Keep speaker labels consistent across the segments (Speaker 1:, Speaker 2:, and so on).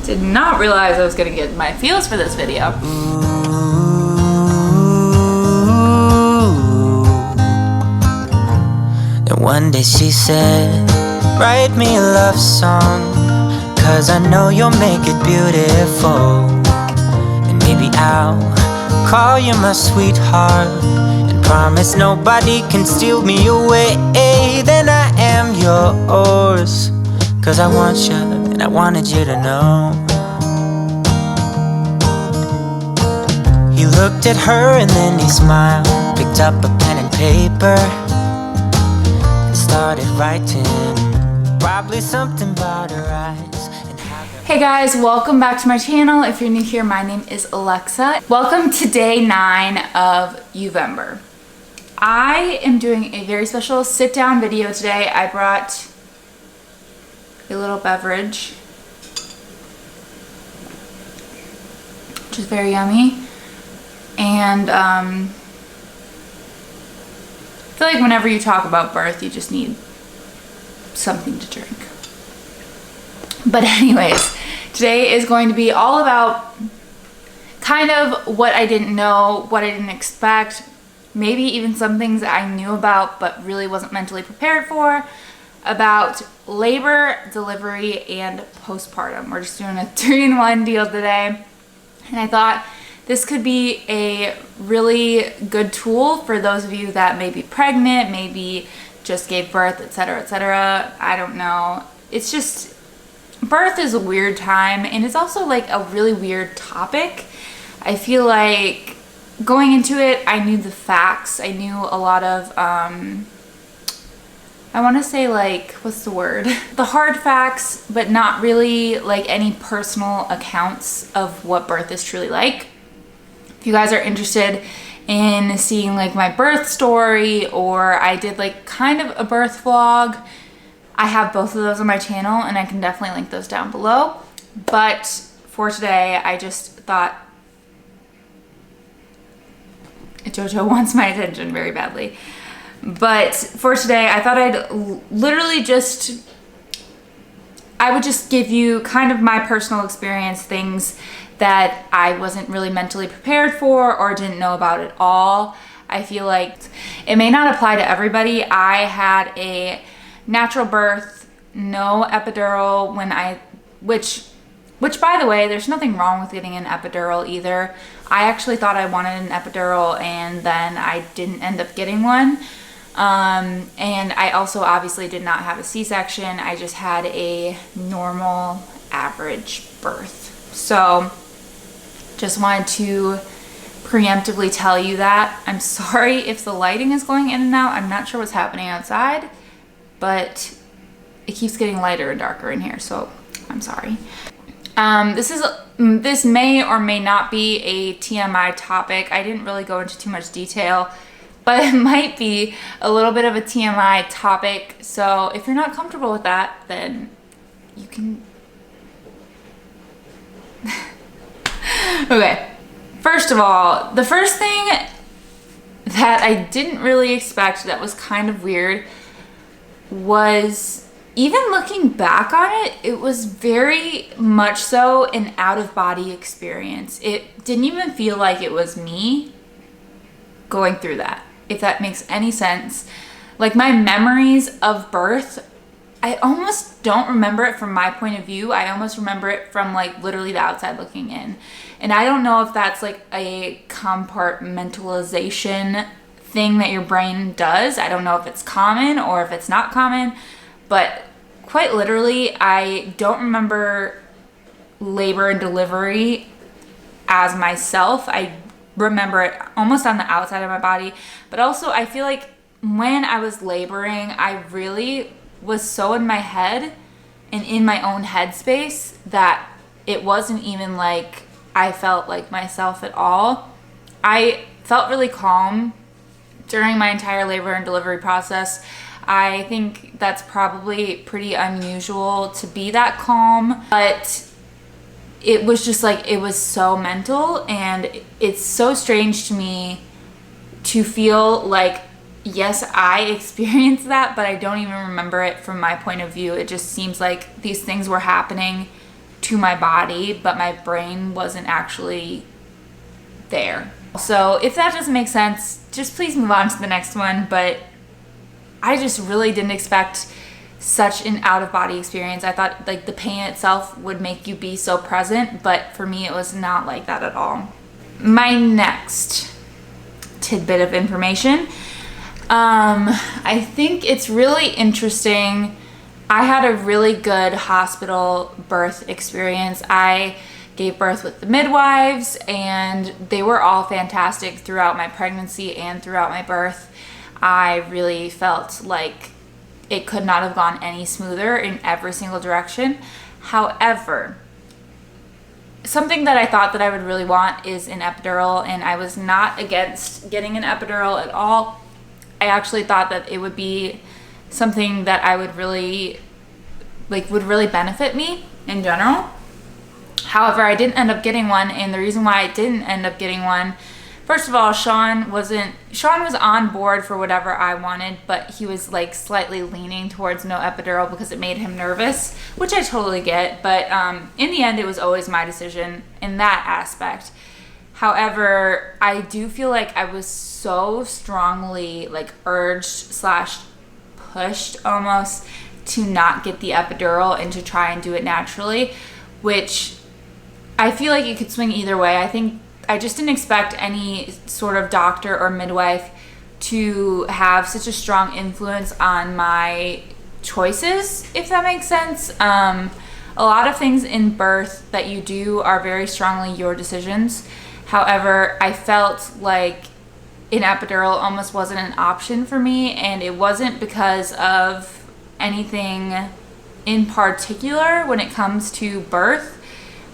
Speaker 1: Did not realize I was gonna get my feels for this video.
Speaker 2: And one day she said, write me a love song, 'cause I know you'll make it beautiful. And maybe I'll call you my sweetheart, and promise nobody can steal me away. Then I am yours, 'cause I want you, and I wanted you to know. He looked at her and then he smiled, picked up a pen and paper, and started writing. Probably something about her eyes.
Speaker 1: Hey guys, welcome back to my channel. If you're new here, my name is Alexa. Welcome to day 9 of Uvember. I am doing a very special sit down video today. I brought a little beverage, which is very yummy. And I feel like whenever you talk about birth, you just need something to drink. But anyways, today is going to be all about kind of what I didn't know, what I didn't expect, maybe even some things that I knew about but really wasn't mentally prepared for, about labor, delivery, and postpartum. We're just doing a 3-in-1 deal today. And I thought this could be a really good tool for those of you that may be pregnant, maybe just gave birth, etc., etc. I don't know. It's just, birth is a weird time, and it's also like a really weird topic. I feel like going into it, I knew the facts. I knew a lot of, I want to say like, what's the word? The hard facts, but not really like any personal accounts of what birth is truly like. If you guys are interested in seeing like my birth story, or I did like kind of a birth vlog, I have both of those on my channel and I can definitely link those down below. But for today, I just thought Jojo wants my attention very badly. But for today, I thought I'd literally I would just give you kind of my personal experience, things that I wasn't really mentally prepared for or didn't know about at all. I feel like it may not apply to everybody. I had a natural birth, no epidural which by the way, there's nothing wrong with getting an epidural either. I actually thought I wanted an epidural and then I didn't end up getting one. And I also obviously did not have a C-section. I just had a normal average birth. So just wanted to preemptively tell you that. I'm sorry if the lighting is going in and out. I'm not sure what's happening outside, but it keeps getting lighter and darker in here, so I'm sorry. This may or may not be a TMI topic. I didn't really go into too much detail, but it might be a little bit of a TMI topic. So if you're not comfortable with that, then you can. Okay, first of all, the first thing that I didn't really expect that was kind of weird was, even looking back on it, it was very much so an out-of-body experience. It didn't even feel like it was me going through that, if that makes any sense. Like, my memories of birth, I almost don't remember it from my point of view. I almost remember it from like literally the outside looking in. And I don't know if that's like a compartmentalization thing that your brain does. I don't know if it's common or if it's not common, but quite literally, I don't remember labor and delivery as myself. I remember it almost on the outside of my body, but also I feel like when I was laboring, I really was so in my head and in my own headspace that it wasn't even like I felt like myself at all. I felt really calm during my entire labor and delivery process. I think that's probably pretty unusual to be that calm, but it was just like, it was so mental, and it's so strange to me to feel like, yes, I experienced that, but I don't even remember it from my point of view. It just seems like these things were happening to my body, but my brain wasn't actually there. So if that doesn't make sense, just please move on to the next one. But I just really didn't expect such an out-of-body experience. I thought like the pain itself would make you be so present, but for me it was not like that at all. My next tidbit of information, I think it's really interesting. I had a really good hospital birth experience. I gave birth with the midwives, and they were all fantastic throughout my pregnancy and throughout my birth. I really felt like it could not have gone any smoother in every single direction. However, something that I thought that I would really want is an epidural, and I was not against getting an epidural at all. I actually thought that it would be something that I would really benefit me in general. However, I didn't end up getting one, and the reason why I didn't end up getting one, first of all, Sean was on board for whatever I wanted, but he was like slightly leaning towards no epidural because it made him nervous, which I totally get. But in the end, it was always my decision in that aspect. However, I do feel like I was so strongly like urged / pushed almost to not get the epidural and to try and do it naturally, which I feel like it could swing either way. I think I just didn't expect any sort of doctor or midwife to have such a strong influence on my choices, if that makes sense. A lot of things in birth that you do are very strongly your decisions. However, I felt like an epidural almost wasn't an option for me, and it wasn't because of anything in particular when it comes to birth,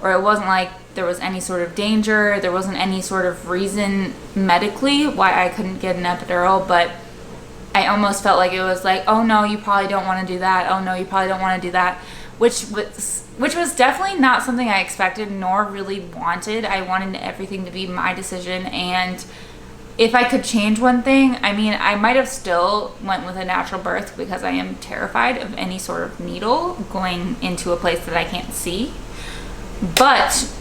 Speaker 1: or it wasn't like there was any sort of danger, there wasn't any sort of reason medically why I couldn't get an epidural, but I almost felt like it was like, oh no, you probably don't want to do that, oh no, you probably don't want to do that, which was definitely not something I expected nor really wanted. I wanted everything to be my decision, and if I could change one thing, I mean, I might have still went with a natural birth because I am terrified of any sort of needle going into a place that I can't see. But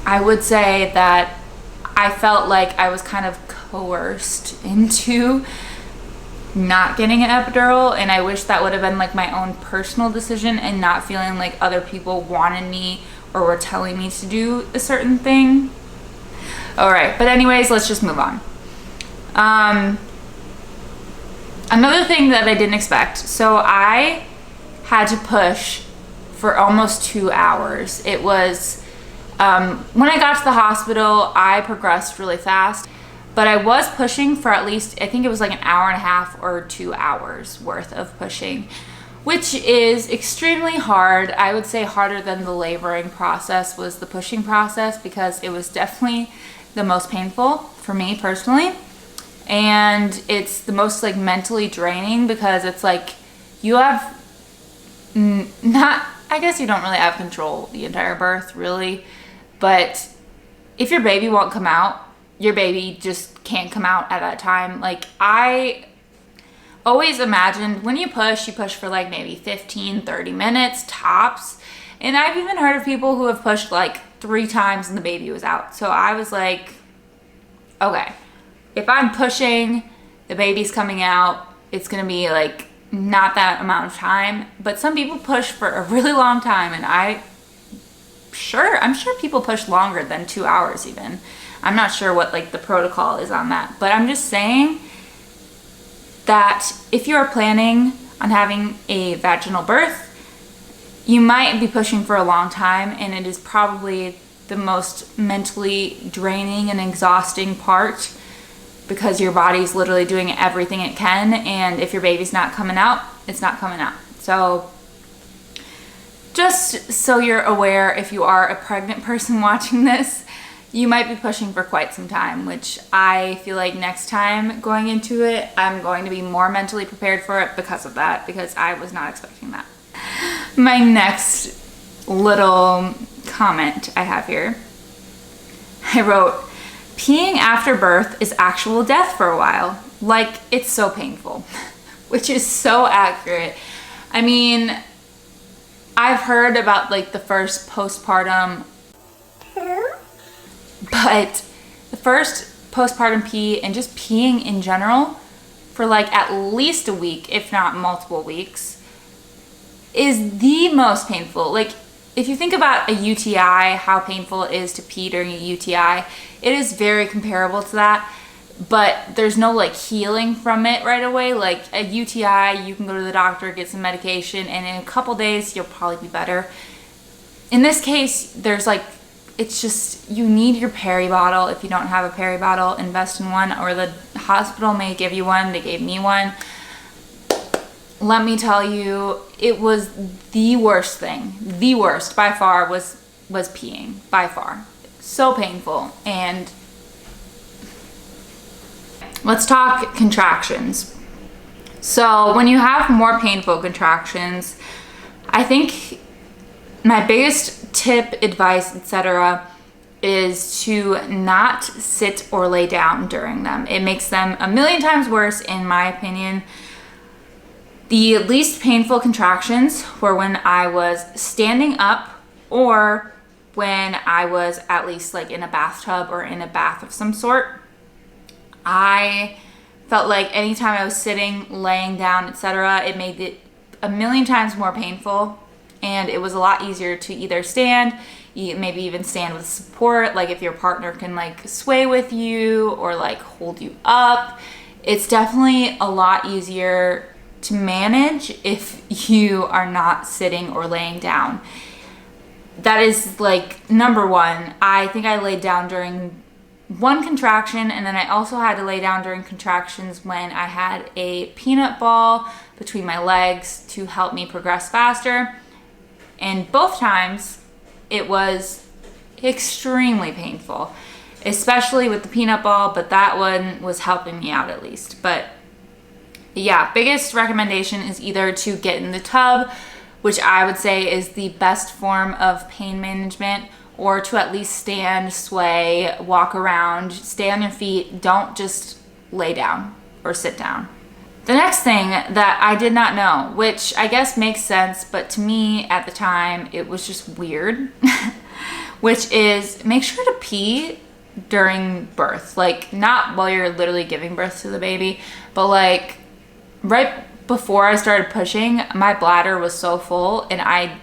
Speaker 1: I would say that I felt like I was kind of coerced into not getting an epidural, and I wish that would have been like my own personal decision and not feeling like other people wanted me or were telling me to do a certain thing. All right, but anyways, let's just move on. Another thing that I didn't expect. So I had to push for almost 2 hours. It was, when I got to the hospital, I progressed really fast, but I was pushing for at least, I think it was like an hour and a half or 2 hours worth of pushing, which is extremely hard. I would say harder than the laboring process was the pushing process, because it was definitely the most painful for me personally, and it's the most like mentally draining, because it's like you have I guess you don't really have control the entire birth really, but if your baby won't come out, your baby just can't come out at that time. Like, I always imagined when you push for like maybe 15-30 minutes tops, and I've even heard of people who have pushed like 3 times and the baby was out. So I was like, okay, if I'm pushing, the baby's coming out, it's gonna be like not that amount of time. But some people push for a really long time, and I'm sure people push longer than 2 hours even. I'm not sure what like the protocol is on that, but I'm just saying that if you are planning on having a vaginal birth, you might be pushing for a long time, and it is probably the most mentally draining and exhausting part, because your body's literally doing everything it can, and if your baby's not coming out, it's not coming out. So just so you're aware, if you are a pregnant person watching this, you might be pushing for quite some time, which I feel like next time going into it, I'm going to be more mentally prepared for it because of that, because I was not expecting that. My next little comment I have here, I wrote, peeing after birth is actual death for a while. Like, it's so painful, which is so accurate. I mean, I've heard about like the first postpartum, but the first postpartum pee and just peeing in general for like at least a week, if not multiple weeks, is the most painful. Like if you think about a UTI, how painful it is to pee during a UTI, it is very comparable to that, but there's no like healing from it right away. Like a UTI, you can go to the doctor, get some medication, and in a couple days, you'll probably be better. In this case, there's like, it's just, you need your peri bottle. If you don't have a peri bottle, invest in one, or the hospital may give you one. They gave me one. Let me tell you, it was the worst thing. The worst by far was peeing, by far. So painful. And let's talk contractions. So when you have more painful contractions, I think my biggest tip, advice, etc., is to not sit or lay down during them. It makes them a million times worse, in my opinion. The least painful contractions were when I was standing up, or when I was at least like in a bathtub or in a bath of some sort. I felt like anytime I was sitting, laying down, etc., it made it a million times more painful, and it was a lot easier to either stand, maybe even stand with support, like if your partner can like sway with you or like hold you up. It's definitely a lot easier to manage if you are not sitting or laying down. That is like number one. I think I laid down during one contraction, and then I also had to lay down during contractions when I had a peanut ball between my legs to help me progress faster. And both times it was extremely painful, especially with the peanut ball, but that one was helping me out at least. But yeah, biggest recommendation is either to get in the tub, which I would say is the best form of pain management, or to at least stand, sway, walk around, stay on your feet. Don't just lay down or sit down. The next thing that I did not know, which I guess makes sense, but to me at the time it was just weird, which is make sure to pee during birth. Like not while you're literally giving birth to the baby, but like right before I started pushing, my bladder was so full, and I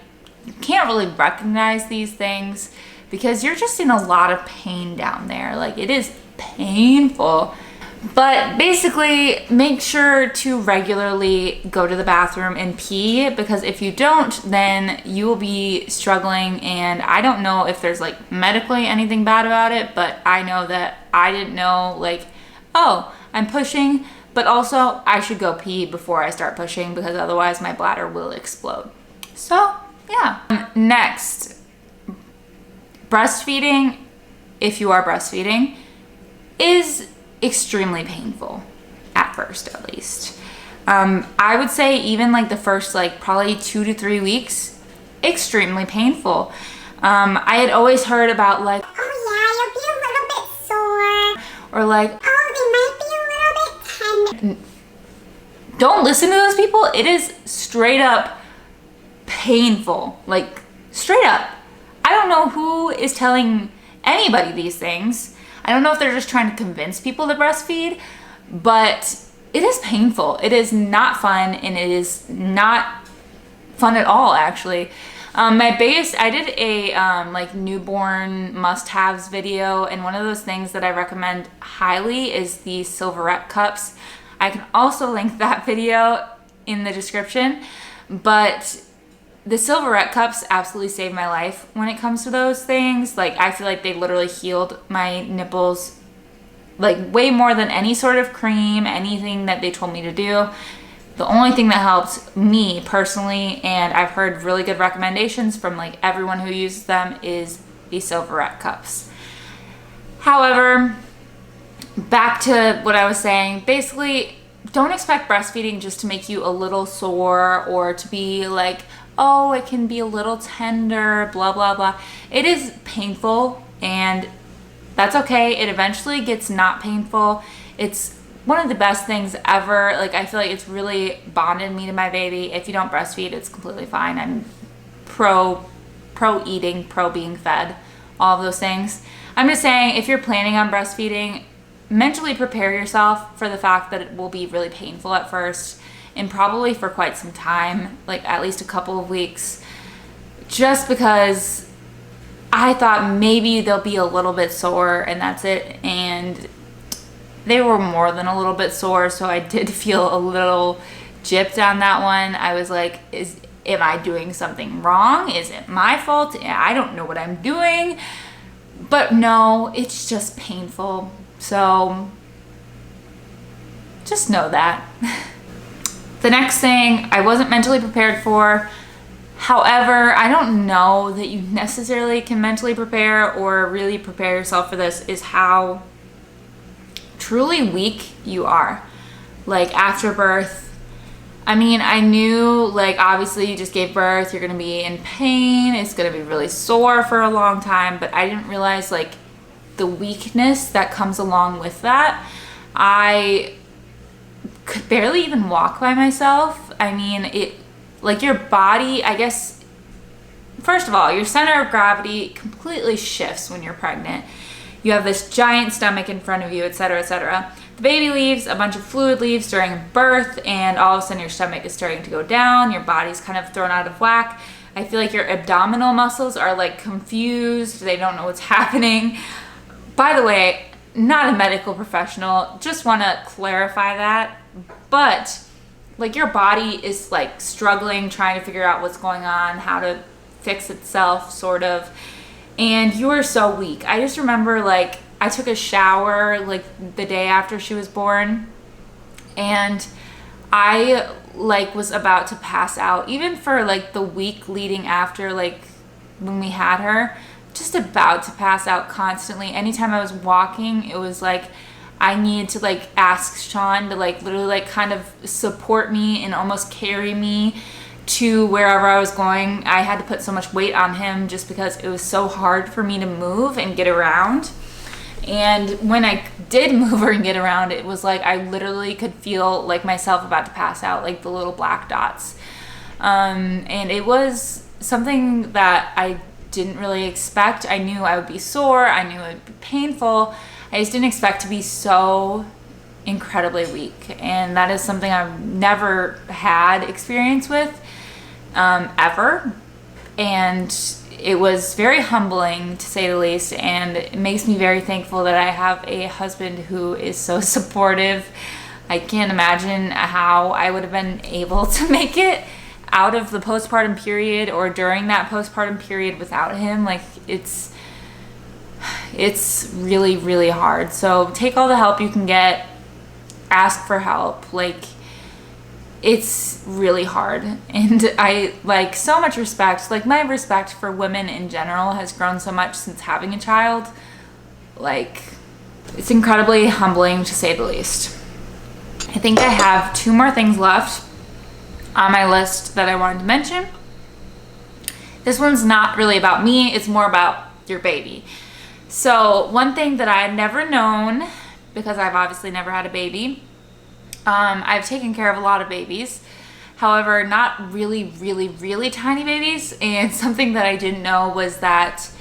Speaker 1: can't really recognize these things because you're just in a lot of pain down there. Like it is painful. But basically, make sure to regularly go to the bathroom and pee, because if you don't, then you will be struggling. And I don't know if there's like medically anything bad about it, but I know that I didn't know, like, oh, I'm pushing, but also I should go pee before I start pushing, because otherwise my bladder will explode. So yeah. Next, breastfeeding, if you are breastfeeding, is extremely painful at first, at least. I would say even like the first like probably 2 to 3 weeks, extremely painful. I had always heard about like, oh yeah, you'll be a little bit sore, or like, oh, they might be a little bit tender. Don't listen to those people. It is straight up painful, like straight up. I don't know who is telling anybody these things. I don't know if they're just trying to convince people to breastfeed, but it is painful. It is not fun, and it is not fun at all, actually. I did a like newborn must-haves video, and one of those things that I recommend highly is the Silverette cups. I can also link that video in the description, but the Silverette cups absolutely saved my life when it comes to those things. Like, I feel like they literally healed my nipples, like way more than any sort of cream, anything that they told me to do. The only thing that helped me personally, and I've heard really good recommendations from like everyone who uses them, is the Silverette cups. However, back to what I was saying, basically, don't expect breastfeeding just to make you a little sore, or to be like, oh, it can be a little tender, blah, blah, blah. It is painful, and that's okay. It eventually gets not painful. It's one of the best things ever. Like, I feel like it's really bonded me to my baby. If you don't breastfeed, it's completely fine. I'm pro eating, pro being fed, all of those things. I'm just saying, if you're planning on breastfeeding, mentally prepare yourself for the fact that it will be really painful at first and probably for quite some time, like at least a couple of weeks, just because I thought maybe they'll be a little bit sore and that's it. And they were more than a little bit sore, so I did feel a little gypped on that one. I was like, am I doing something wrong? Is it my fault? I don't know what I'm doing. But no, it's just painful. So just know that. The next thing I wasn't mentally prepared for, however, I don't know that you necessarily can mentally prepare or really prepare yourself for this, is how truly weak you are. Like after birth, I mean, I knew, like, obviously you just gave birth, you're gonna be in pain, it's gonna be really sore for a long time, but I didn't realize, like, the weakness that comes along with that. I could barely even walk by myself. I mean, it, like, your body, I guess, first of all, your center of gravity completely shifts when you're pregnant. You have this giant stomach in front of you, etc., etc. The baby leaves, a bunch of fluid leaves during birth, and all of a sudden your stomach is starting to go down, your body's kind of thrown out of whack. I feel like your abdominal muscles are like confused, they don't know what's happening. By the way, not a medical professional, just want to clarify that, but like your body is like struggling, trying to figure out what's going on, how to fix itself, sort of, and you are so weak. I just remember, like, I took a shower like the day after she was born, and I like was about to pass out, even for like the week leading after, like when we had her, just about to pass out constantly. Anytime I was walking, it was like I needed to like ask Sean to like literally like kind of support me and almost carry me to wherever I was going. I had to put so much weight on him just because it was so hard for me to move and get around. And when I did move her and get around, it was like I literally could feel like myself about to pass out, like the little black dots. And it was something that I didn't really expect. I knew I would be sore. I knew it would be painful. I just didn't expect to be so incredibly weak. And that is something I've never had experience with, ever. And it was very humbling, to say the least, and it makes me very thankful that I have a husband who is so supportive. I can't imagine how I would have been able to make it out of the postpartum period or during that postpartum period without him. Like, it's really, really hard. So take all the help you can get, ask for help. Like, it's really hard, and I like so much respect. Like, my respect for women in general has grown so much since having a child. Like, it's incredibly humbling, to say the least. I think I have 2 more things left on my list that I wanted to mention. This one's not really about me, it's more about your baby. So one thing that I had never known, because I've obviously never had a baby, I've taken care of a lot of babies, however, not really, really, really tiny babies. And something that I didn't know was that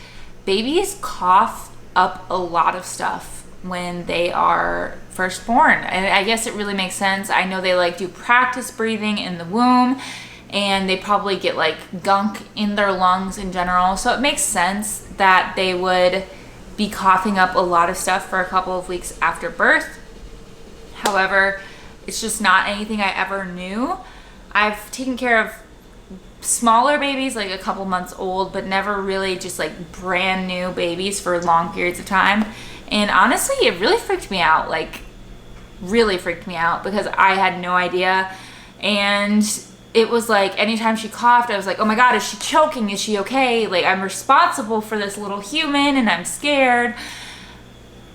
Speaker 1: babies cough up a lot of stuff when they are first born. And I guess it really makes sense. I know they like do practice breathing in the womb, and they probably get like gunk in their lungs in general. So it makes sense that they would be coughing up a lot of stuff for a couple of weeks after birth. However, it's just not anything I ever knew. I've taken care of smaller babies, like a couple months old, but never really just like brand new babies for long periods of time. And honestly, it really freaked me out, like really freaked me out, because I had no idea. And it was like anytime she coughed, I was like, oh my God, is she choking? Is she okay? Like, I'm responsible for this little human and I'm scared.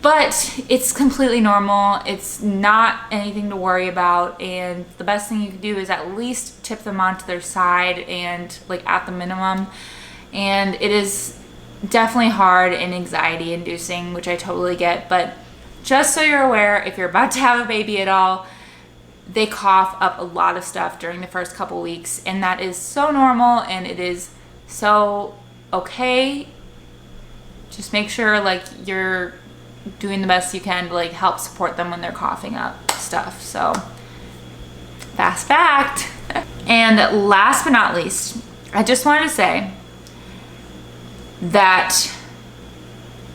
Speaker 1: But it's completely normal. It's not anything to worry about. And the best thing you can do is at least tip them onto their side, and like at the minimum. And it is definitely hard and anxiety inducing, which I totally get. But just so you're aware, if you're about to have a baby at all, they cough up a lot of stuff during the first couple weeks. And that is so normal, and it is So, okay, just make sure like you're doing the best you can to like help support them when they're coughing up stuff. So, fast fact. And last but not least, I just wanted to say that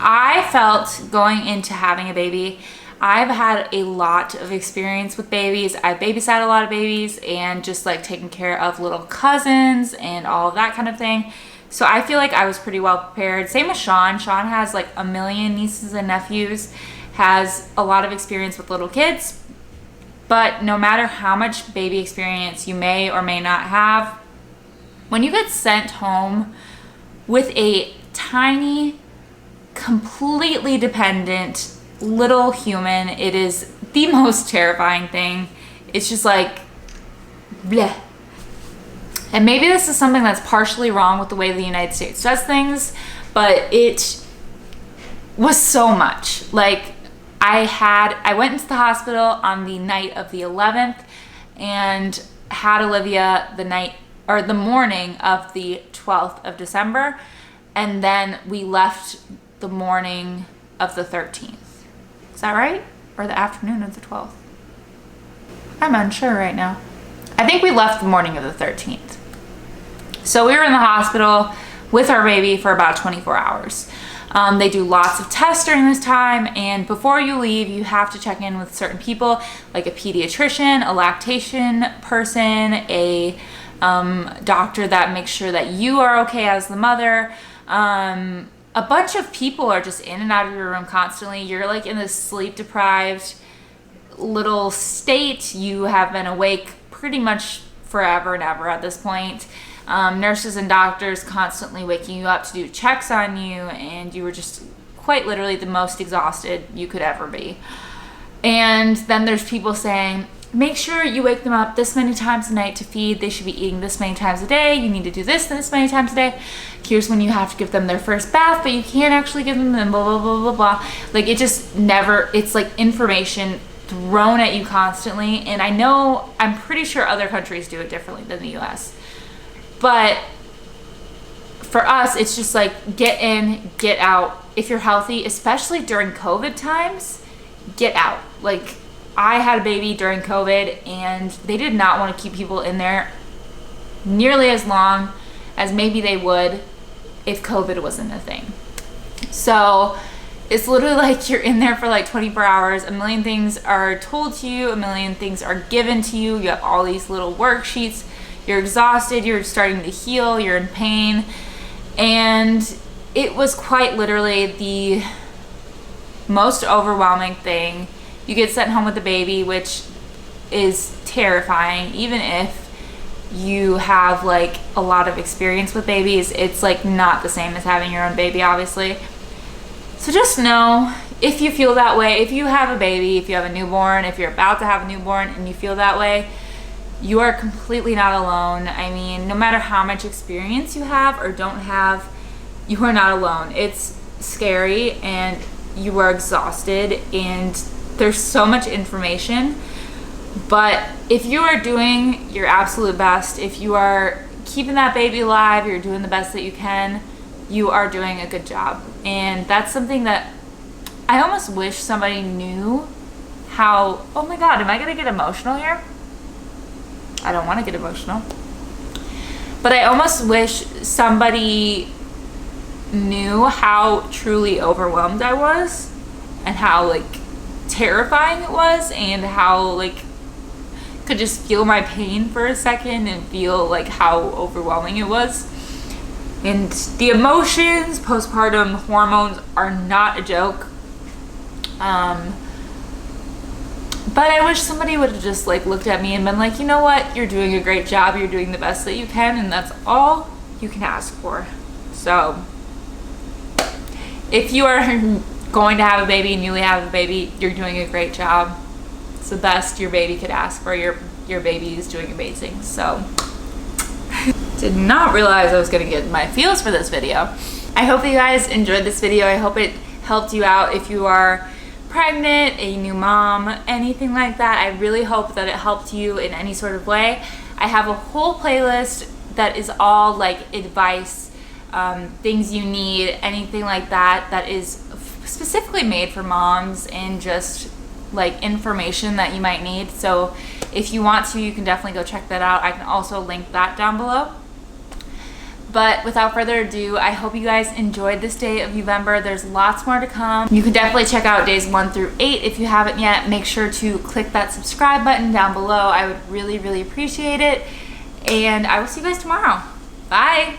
Speaker 1: I felt going into having a baby, I've had a lot of experience with babies. I've babysat a lot of babies and just like taken care of little cousins and all of that kind of thing. So I feel like I was pretty well prepared. Same with Sean. Sean has like a million nieces and nephews, has a lot of experience with little kids. But no matter how much baby experience you may or may not have, when you get sent home with a tiny, completely dependent little human, it is the most terrifying thing. It's just like, bleh. And maybe this is something that's partially wrong with the way the United States does things, but it was so much. Like, I went into the hospital on the night of the 11th and had Olivia the morning of the 12th of December. And then we left the morning of the 13th. Is that right? Or the afternoon of the 12th? I'm unsure right now. I think we left the morning of the 13th. So we were in the hospital with our baby for about 24 hours. They do lots of tests during this time, and before you leave, you have to check in with certain people, like a pediatrician, a lactation person, a doctor that makes sure that you are okay as the mother. A bunch of people are just in and out of your room constantly. You're like in this sleep-deprived little state. You have been awake pretty much forever and ever at this point. Nurses and doctors constantly waking you up to do checks on you, and you were just quite literally the most exhausted you could ever be. And then there's people saying, make sure you wake them up this many times a night to feed. They should be eating this many times a day. You need to do this many times a day. Here's when you have to give them their first bath, but you can't actually give them blah, blah, blah, blah, blah. Like, it just never, it's like information thrown at you constantly. And I'm pretty sure other countries do it differently than the US. But for us, it's just like, get in, get out. If you're healthy, especially during COVID times, get out. Like, I had a baby during COVID, and they did not want to keep people in there nearly as long as maybe they would if COVID wasn't a thing. So it's literally like you're in there for like 24 hours. A million things are told to you. A million things are given to you. You have all these little worksheets. You're exhausted, you're starting to heal, you're in pain. And it was quite literally the most overwhelming thing. You get sent home with a baby, which is terrifying. Even if you have like a lot of experience with babies, it's like not the same as having your own baby, obviously. So just know, if you feel that way, if you have a baby, if you have a newborn, if you're about to have a newborn and you feel that way, you are completely not alone. I mean, no matter how much experience you have or don't have, you are not alone. It's scary and you are exhausted and there's so much information. But if you are doing your absolute best, if you are keeping that baby alive, you're doing the best that you can, you are doing a good job. And that's something that I almost wish somebody knew how, oh my God, am I gonna get emotional here? I don't want to get emotional. But I almost wish somebody knew how truly overwhelmed I was and how like terrifying it was, and how like could just feel my pain for a second and feel like how overwhelming it was. And the emotions, postpartum hormones are not a joke. But I wish somebody would have just like looked at me and been like, you know what, you're doing a great job, you're doing the best that you can, and that's all you can ask for. So if you are going to have a baby, newly have a baby, you're doing a great job. It's the best your baby could ask for. Your baby is doing amazing. So did not realize I was gonna get my feels for this video. I hope you guys enjoyed this video. I hope it helped you out if you are pregnant, a new mom, anything like that. I really hope that it helped you in any sort of way. I have a whole playlist that is all like advice things you need, anything like that that is specifically made for moms, and just like information that you might need. So if you want to, you can definitely go check that out. I can also link that down below. But without further ado, I hope you guys enjoyed this day of November. There's lots more to come. You can definitely check out days 1 through 8 if you haven't yet. Make sure to click that subscribe button down below. I would really, really appreciate it. And I will see you guys tomorrow. Bye.